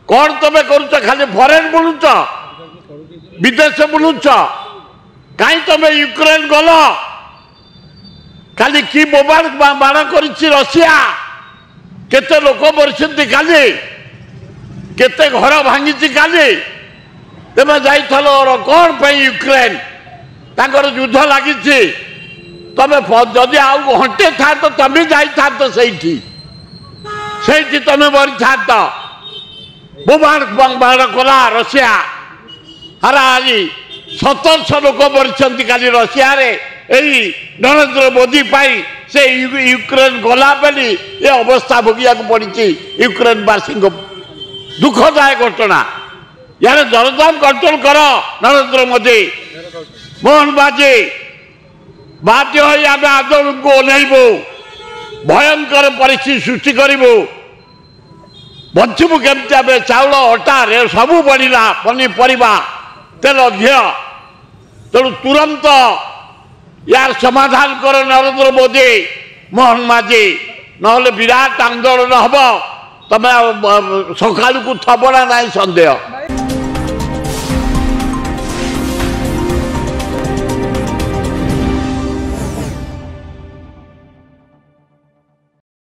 कौन तुम करुच खाली फरेन बुलुच विदेश बुलुच कहीं तुम यूक्रेन गल खाली कि बोबार बाण कर रशिया केते लोक मरी काली केते घर भांगी काली तुम जाइल कौन पे यूक्रेन तांकर युद्ध लगी तुम जदि आउ घंटे था तो तुम जा तुम मरी था बोबार बाण कला रशिया हरा आज 1700 लोक मरी काली रशिया रे यही नरेंद्र मोदी पाई से यूक्रेन गला बेली ये अवस्था भोगिया पड़ी यूक्रेन वासी दुखदायक घटना यार दरदाम कंट्रोल कर नरेंद्र मोदी मोहन बाजी बाध्य आम आंदोलन को ओह्लैबू भयंकर परिस्थिति सृष्टि करूँ बचबू केमती आम चाउल अटा रे सबू बढ़ला पनीपरिया तेल घी तेणु तुरंत यार समाधान कर नरेंद्र मोदी मोहन माझी ना विराट आंदोलन हम तुम सकाल को थबड़ा ना सन्देह।